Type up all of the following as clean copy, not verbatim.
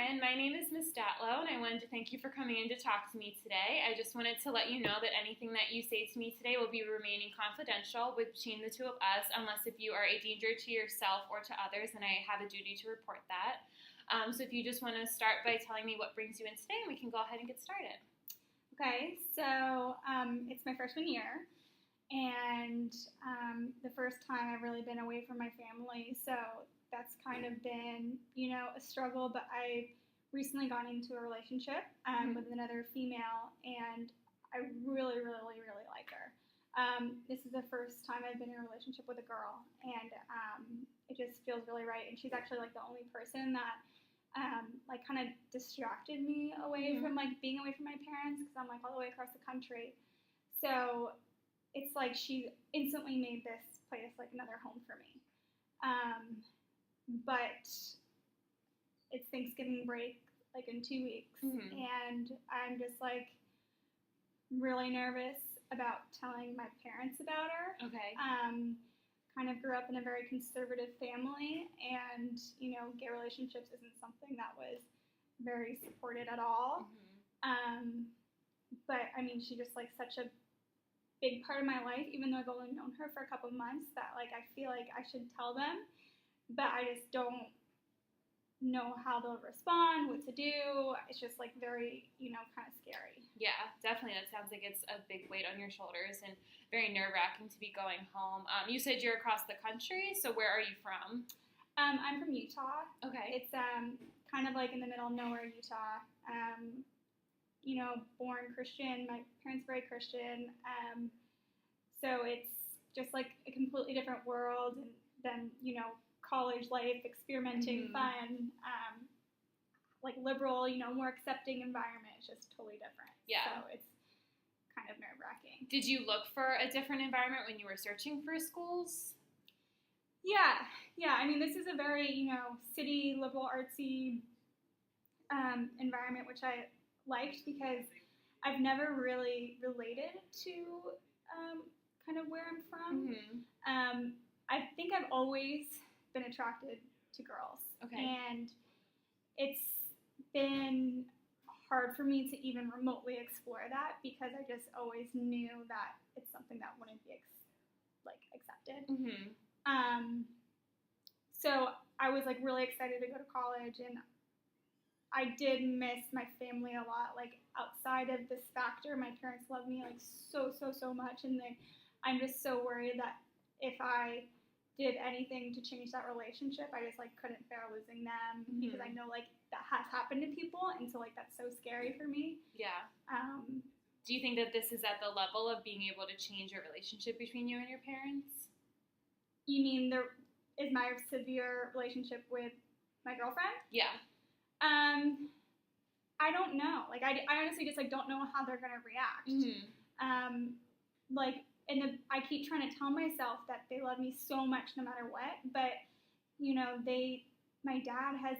Lauren. My name is Miss Dattlo, and I wanted to thank you for coming in to talk to me today. I just wanted to let you know that anything that you say to me today will be remaining confidential between the two of us, unless if you are a danger to yourself or to others, and I have a duty to report that. So if you just want to start by telling me what brings you in today, and we can go ahead and get started. Okay, so it's my freshman year, and the first time I've really been away from my family, so that's kind of been, a struggle, but I've recently gone into a relationship with another female, and I really, really, really like her. This is the first time I've been in a relationship with a girl, and it just feels really right, and she's actually, the only person that, kind of distracted me away from, being away from my parents, because I'm, all the way across the country. So it's like she instantly made this place, another home for me. But it's Thanksgiving break, in 2 weeks, and I'm just, really nervous about telling my parents about her. Okay. Kind of grew up in a very conservative family, and, gay relationships isn't something that was very supported at all. But, she's just, such a big part of my life, even though I've only known her for a couple months, that, I feel like I should tell them, but I just don't know how they'll respond, what to do. It's just, very, kind of scary. Yeah, definitely. That sounds like it's a big weight on your shoulders and very nerve-wracking to be going home. You said you're across the country, so where are you from? I'm from Utah. Okay. It's kind of in the middle of nowhere, Utah. Born Christian. My parents are very Christian. So it's just a completely different world than, college life, experimenting, fun, liberal, more accepting environment. It's just totally different. Yeah. So it's kind of nerve-wracking. Did you look for a different environment when you were searching for schools? Yeah. This is a very, city, liberal, artsy environment, which I liked because I've never really related to kind of where I'm from. I think I've always been attracted to girls. Okay. And it's been hard for me to even remotely explore that because I just always knew that it's something that wouldn't be accepted. So I was really excited to go to college, and I did miss my family a lot. Outside of this factor, my parents love me so much, and I'm just so worried that if I did anything to change that relationship, I just couldn't bear losing them because I know that has happened to people, and so that's so scary for me. Yeah. Do you think that this is at the level of being able to change your relationship between you and your parents? You mean is my severe relationship with my girlfriend? Yeah. I don't know. I honestly just don't know how they're gonna react. I keep trying to tell myself that they love me so much no matter what, but my dad has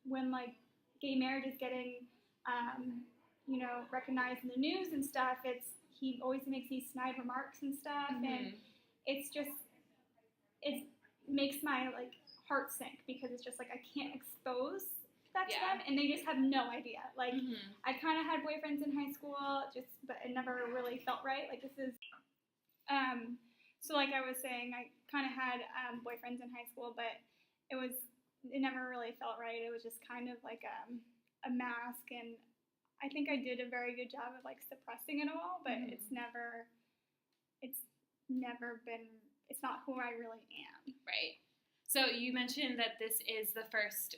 when gay marriage is getting recognized in the news and stuff, he always makes these snide remarks and stuff, and it makes my heart sink because it's just I can't expose that to them, and they just have no idea. I kind of had boyfriends in high school, but it never really felt right. This is so I was saying, I kind of had boyfriends in high school, but it never really felt right. It was just kind of a mask, and I think I did a very good job of suppressing it all, but it's never been, it's not who I really am. Right. So you mentioned that this is the first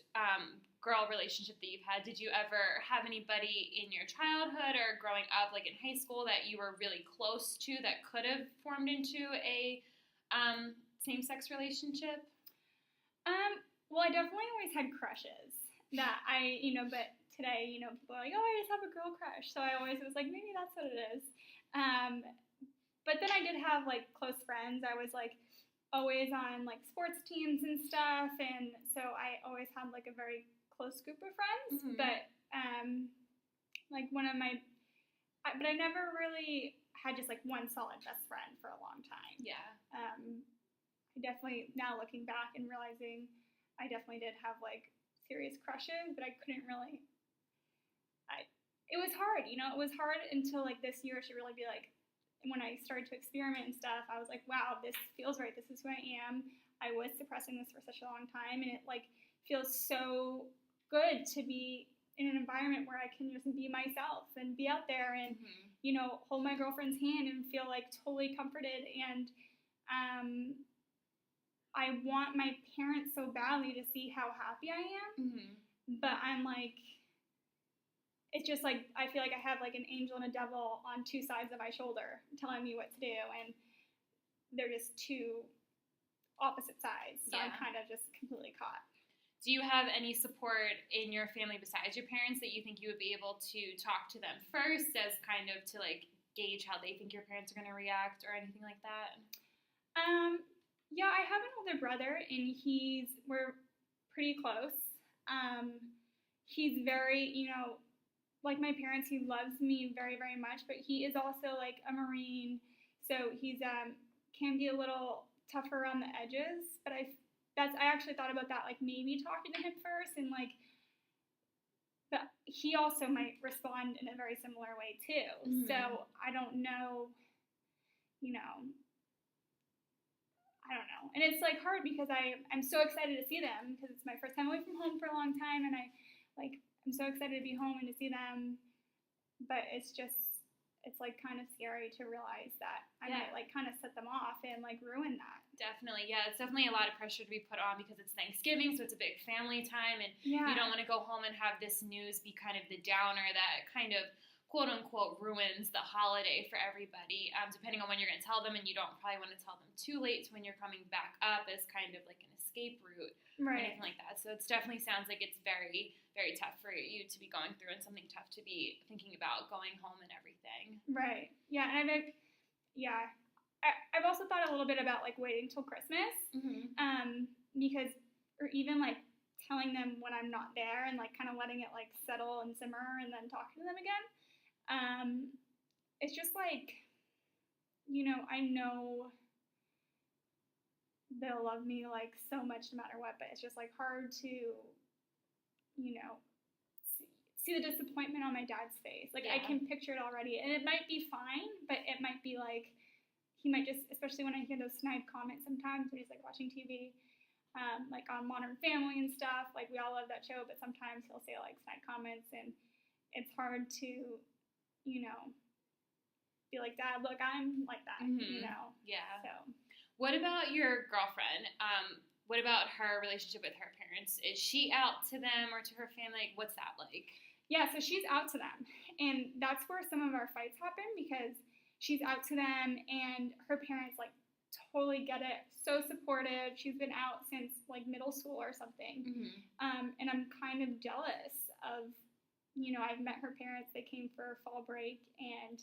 girl relationship that you've had. Did you ever have anybody in your childhood or growing up, in high school, that you were really close to that could have formed into a same-sex relationship? Well, I definitely always had crushes that but today, people are oh, I just have a girl crush. So I always was maybe that's what it is. But then I did have close friends. I was always on sports teams and stuff, and so I always had a very close group of friends. But one of my, but I never really had just one solid best friend for a long time. Yeah. I definitely, now looking back and realizing I definitely did have serious crushes, but I couldn't really. It was hard, you know. It was hard until like this year to really be like, when I started to experiment and stuff, I was like, wow, this feels right. This is who I am. I was suppressing this for such a long time, and it like feels so good to be in an environment where I can just be myself and be out there and you know, hold my girlfriend's hand and feel like totally comforted. And I want my parents so badly to see how happy I am, but I'm like, it's just like I feel like I have like an angel and a devil on two sides of my shoulder telling me what to do, and they're just two opposite sides. So I'm kind of just completely caught. Do you have any support in your family besides your parents that you think you would be able to talk to them first as kind of to like gauge how they think your parents are going to react or anything like that? Yeah, I have an older brother, and we're pretty close. He's very, you know, like my parents, he loves me very, very much, but he is also like a Marine, so he's can be a little tougher around the edges. But I actually thought about that, like maybe talking to him first, and like, but he also might respond in a very similar way too. So I don't know, you know, I don't know, and it's like hard because I'm so excited to see them because it's my first time away from home for a long time, and I'm so excited to be home and to see them, but it's like kind of scary to realize that I might like kind of set them off and like ruin that. Definitely, yeah. It's definitely a lot of pressure to be put on because it's Thanksgiving, so it's a big family time, and you don't want to go home and have this news be kind of the downer that kind of quote unquote ruins the holiday for everybody, depending on when you're going to tell them, and you don't probably want to tell them too late when you're coming back up as kind of like an escape route or anything like that. So it definitely sounds like it's very, very tough for you to be going through and something tough to be thinking about going home and everything. Right. Yeah, and I've also thought a little bit about like waiting till Christmas, because, or even like telling them when I'm not there and like kind of letting it like settle and simmer and then talking to them again. It's just like, you know, I know they'll love me like so much no matter what, but it's just like hard to, you know, see the disappointment on my dad's face. Like I can picture it already, and it might be fine, but it might be like he might just, especially when I hear those snide comments sometimes when he's like watching TV, like on Modern Family and stuff. Like we all love that show, but sometimes he'll say like snide comments, and it's hard to, you know, be like, Dad, look, I'm like that, you know? Yeah. So. What about your girlfriend? What about her relationship with her parents? Is she out to them or to her family? Like, what's that like? Yeah, so she's out to them. And that's where some of our fights happen, because she's out to them and her parents, like, totally get it. So supportive. She's been out since, like, middle school or something. And I'm kind of jealous of, you know, I've met her parents. They came for fall break, and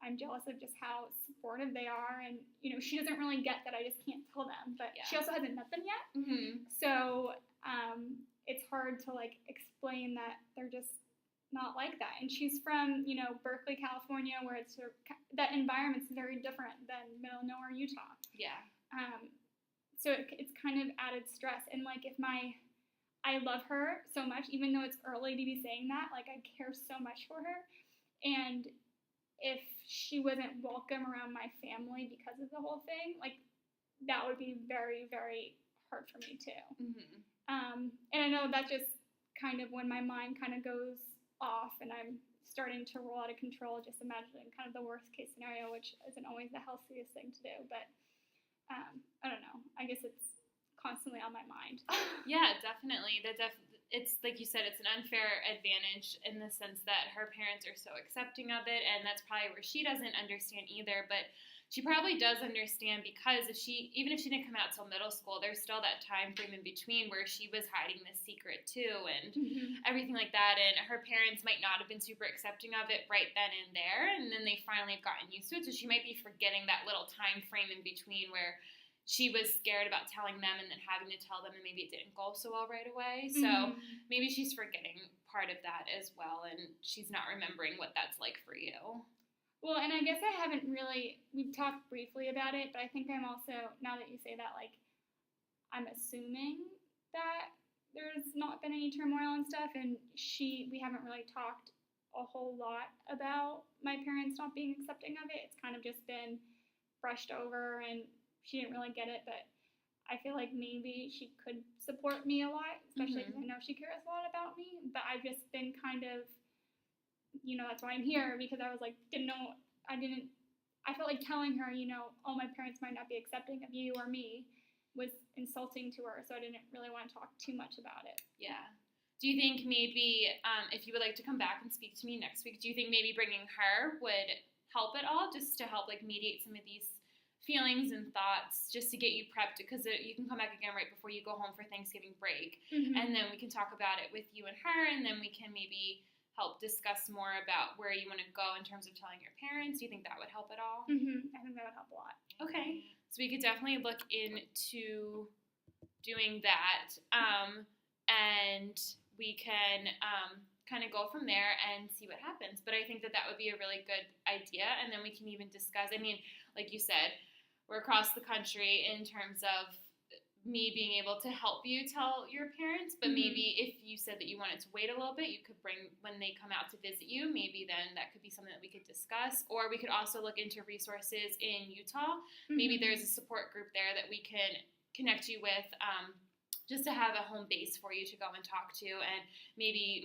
I'm jealous of just how supportive they are. And, you know, she doesn't really get that I just can't tell them. But she also hasn't met them yet. So it's hard to, like, explain that they're just not like that. And she's from, you know, Berkeley, California, where it's that environment's very different than middle of nowhere, Utah. Yeah. So it's kind of added stress. And, like, I love her so much, even though it's early to be saying that. Like, I care so much for her. And if she wasn't welcome around my family because of the whole thing, like, that would be very, very hard for me, too. And I know that just kind of when my mind kind of goes off and I'm starting to roll out of control, just imagining kind of the worst case scenario, which isn't always the healthiest thing to do. But I don't know. I guess it's constantly on my mind. Yeah, definitely. It's like you said, it's an unfair advantage in the sense that her parents are so accepting of it, and that's probably where she doesn't understand either. But she probably does understand, because even if she didn't come out till middle school, there's still that time frame in between where she was hiding this secret too, and everything like that. And her parents might not have been super accepting of it right then and there, and then they finally have gotten used to it. So she might be forgetting that little time frame in between where she was scared about telling them and then having to tell them, and maybe it didn't go so well right away. So maybe she's forgetting part of that as well, and she's not remembering what that's like for you. Well, and I guess I haven't really, we've talked briefly about it, but I think I'm also, now that you say that, like, I'm assuming that there's not been any turmoil and stuff, and we haven't really talked a whole lot about my parents not being accepting of it. It's kind of just been brushed over, and she didn't really get it, but I feel like maybe she could support me a lot, especially because I know she cares a lot about me, but I've just been kind of, that's why I'm here, because I was like, I felt like telling her, oh, my parents might not be accepting of you or me was insulting to her, so I didn't really want to talk too much about it. Yeah. Do you think maybe if you would like to come back and speak to me next week, do you think maybe bringing her would help at all, just to help like mediate some of these feelings and thoughts, just to get you prepped, because you can come back again right before you go home for Thanksgiving break, and then we can talk about it with you and her, and then we can maybe help discuss more about where you want to go in terms of telling your parents. Do you think that would help at all? I think that would help a lot. Okay, so we could definitely look into doing that, and we can kind of go from there and see what happens. But I think that would be a really good idea, and then we can even discuss, I mean, like you said, we're across the country in terms of me being able to help you tell your parents, but maybe if you said that you wanted to wait a little bit, you could bring, when they come out to visit you, maybe then that could be something that we could discuss. Or we could also look into resources in Utah. Maybe there's a support group there that we can connect you with, just to have a home base for you to go and talk to, and maybe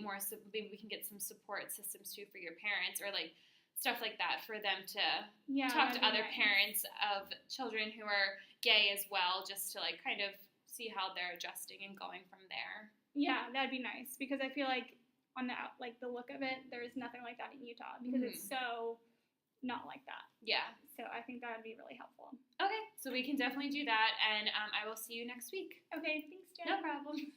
maybe we can get some support systems too for your parents, or like stuff like that for them to talk to other parents of children who are gay as well, just to like kind of see how they're adjusting and going from there. Yeah, that'd be nice, because I feel like on the look of it, there's nothing like that in Utah, because it's so not like that. Yeah. So I think that would be really helpful. Okay, so we can definitely do that, and I will see you next week. Okay, thanks, Jen. No problem.